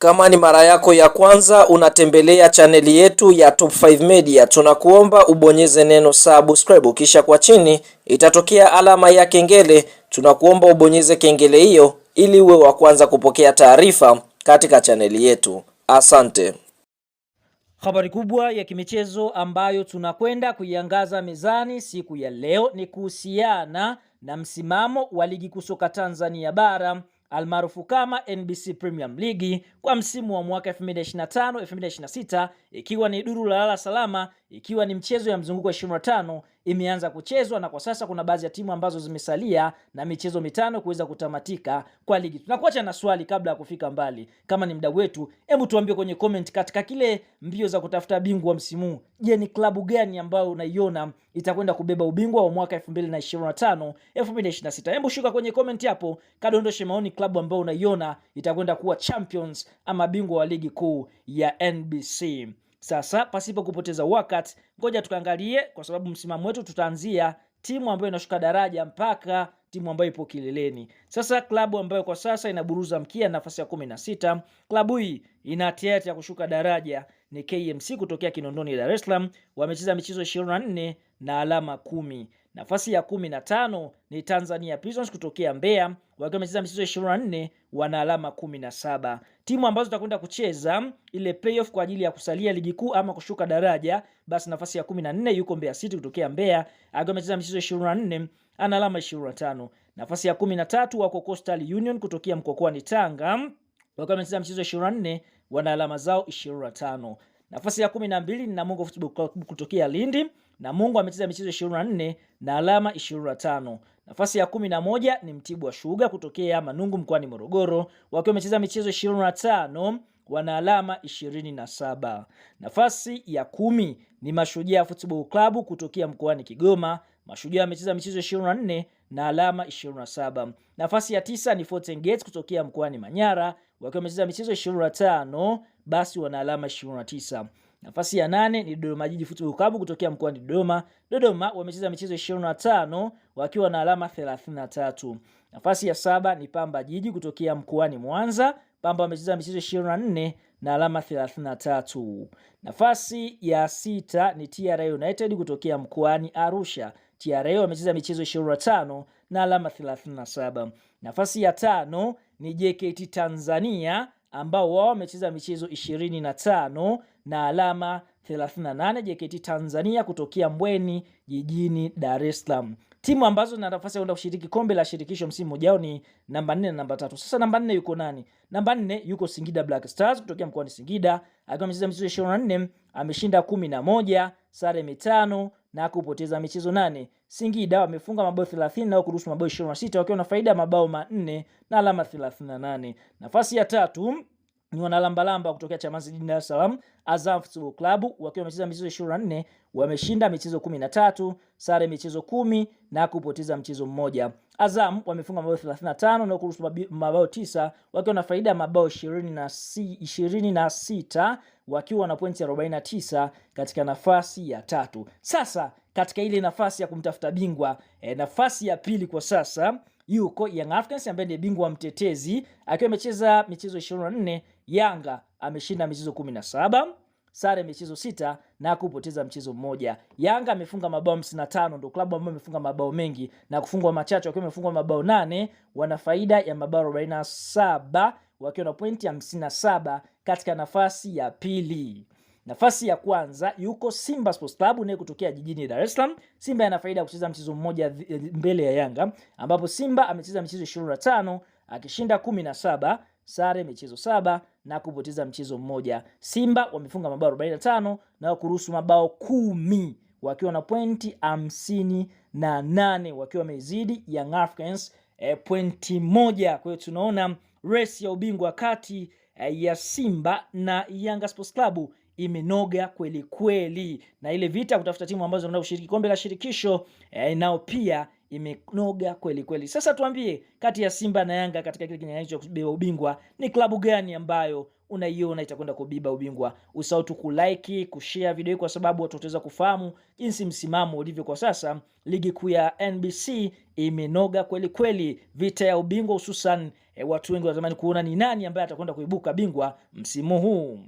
Kama ni mara yako ya kwanza unatembelea chaneli yetu ya Top 5 Media, tunakuomba ubonyeze neno subscribe, kisha kwa chini itatokea alama ya kengele. Tunakuomba ubonyeze kengele hiyo ili uwe wa kwanza kupokea taarifa katika chaneli yetu. Asante. Habari kubwa ya kimichezo ambayo tunakwenda kuiangaza mezani siku ya leo ni kuhusiana na msimamo wa ligi kuu soka Tanzania bara almaarufu kama NBC Premier League kwa msimu wa mwaka 2025-2026, ikiwa ni duru la lala salama, ikiwa ni mchezo ya mzunguko wa 25 imeanza kuchezwa, na kwa sasa kuna baadhi ya timu ambazo zimesalia na michezo mitano kuweza kutamatika kwa ligi. Tunakuacha na swali kabla ya kufika mbali. Kama ni mdau wetu, hebu tuambie kwenye comment, katika kile mbio za kutafuta bingwa wa msimu, je, ni klabu gani ambayo unaiona itakwenda kubeba ubingwa wa mwaka 2025-2026? Hebu shuka kwenye comment hapo, kadondoshe maoni klabu ambayo unaiona itakwenda kuwa champions ama bingwa wa ligi kuu ya NBC. Sasa pasipo kupoteza wakati, ngoja tukaangalie, kwa sababu msimamo wetu tutaanzia timu ambayo inashuka daraja mpaka timu ambayo ipo kileleni. Sasa klabu ambayo kwa sasa inaburuza mkia nafasi ya 16, klabu hii ina tiati ya kushuka daraja ni KMC kutokea Kinondoni, Dar es Salaam. Wamecheza michezo 24 na alama 10. Nafasi ya 15 ni Tanzania Prisons kutokea Mbeya, wakiwa wamecheza michezo 24 wana alama 17. Timu ambazo zitakwenda kucheza ile playoff kwa ajili ya kusalia ligi kuu ama kushuka daraja, basi nafasi ya 14 yuko Mbeya City kutokea Mbeya, akiwa amecheza michezo 24 ana alama 25. Nafasi ya 13 wako Coastal Union kutokea Mkokwani Tanga, wakiwa wamecheza michezo 24 wana alama zao 25. Nafasi ya 12 ni Namungo Football Club kutokea Lindi, Namungo amecheza michezo 24 na alama 25. Nafasi ya 11 ni Mtibwa Sugar kutokea Manungu mkoani Morogoro, wakiwa wamecheza michezo 25 wana alama 27. Nafasi ya 10 ni Mashujaa Football Club kutokea mkoani Kigoma, Mashujaa amecheza michezo 24 na alama 27. Nafasi ya 9 ni Fountain Gates kutokea mkoani Manyara, wakiwa wamecheza michezo 25 basi wana alama 29. Nafasi ya 8 ni Dodoma Jiji Football Club kutokea mkoani Dodoma, Dodoma wamecheza michezo 25 wakiwa na alama 33. Nafasi ya 7 ni Pamba Jiji kutokea mkoani Mwanza, Pamba wamecheza michezo 24 na alama 33. Nafasi ya 6 ni TRA United kutokea mkoani Arusha, TRA wamecheza michezo 25 na alama 37. Nafasi ya 5 ni JKT Tanzania ambao wao wamecheza michezo 25 na alama 38, JKT Tanzania kutokea Mbweni jijini Dar es Salaam. Timu ambazo na nafasi ya kwenda kushiriki kombe la shirikisho msimu ujao ni namba 4 na namba 3. Sasa namba 4 yuko nani? Namba 4 yuko Singida Black Stars kutokea mkoani Singida, akiwa amecheza michezo 24, ameshinda 11, sare 5 na kupoteza michezo 8. Singida wamefunga mabao 30 na kuruhusu mabao 26, wakiwa na faida mabao 4 na alama 38. Nafasi ya 3 ni wanalambalamba kutokea Chamazi Dar es Salaam, Azam Football Club, wakiwa wamecheza michezo 24, wameshinda michezo 13, sare michezo 10 na kupoteza mchezo mmoja. Azam wamefunga mabao 35 na kuruhusu mabao 9, wakiwa na faida mabao 26, wakiwa na pointi 49 katika nafasi ya 3. Sasa katika ile nafasi ya kumtafuta bingwa, nafasi ya pili kwa sasa yuko Young Africans ambaye ni bingwa mtetezi, akiwa amecheza michezo 24, Yanga ameshinda michezo 17, sare michezo 6 na kupoteza mchezo mmoja. Yanga amefunga mabao 55, ndio klabu ambayo imefunga mabao mengi na kufungwa machache, wakiwa wamefungwa mabao 8, wana faida ya mabao 47, wakiwa na pointi 57 katika nafasi ya pili. Nafasi ya kwanza yuko Simba Sports Club naye kutokea jijini Dar es Salaam. Simba ana faida ya kucheza mchezo mmoja mbele ya Yanga, ambapo Simba amecheza michezo 25, akishinda 17, sare michezo 7 na kupoteza mchezo mmoja. Simba wamefunga mabao 45 na kuruhusu mabao 10, wakiwa na pointi 58, wakiwa wamezidi Young Africans pointi 1. Kwa hiyo tunaona race ya ubingwa kati ya Simba na Yanga Sports Club imenoga kweli kweli, na ile vita kutafuta timu ambazo zinataka kushiriki kombe la shirikisho nao pia imenoga kweli kweli. Sasa tuambie, kati ya Simba na Yanga katika kile kinyang'anyiro cha kubeba ubingwa, ni klabu gani ambayo unaiona itakwenda kubeba ubingwa? Usahau tu kulike, kushare video hii kwa sababu watu wataweza kufahamu jinsi msimamo ulivyo kwa sasa. Ligi kuu ya NBC imenoga kweli kweli, vita ya ubingwa hususan watu wengi wanatamani kuona ni nani ambaye atakwenda kuibuka bingwa msimu huu.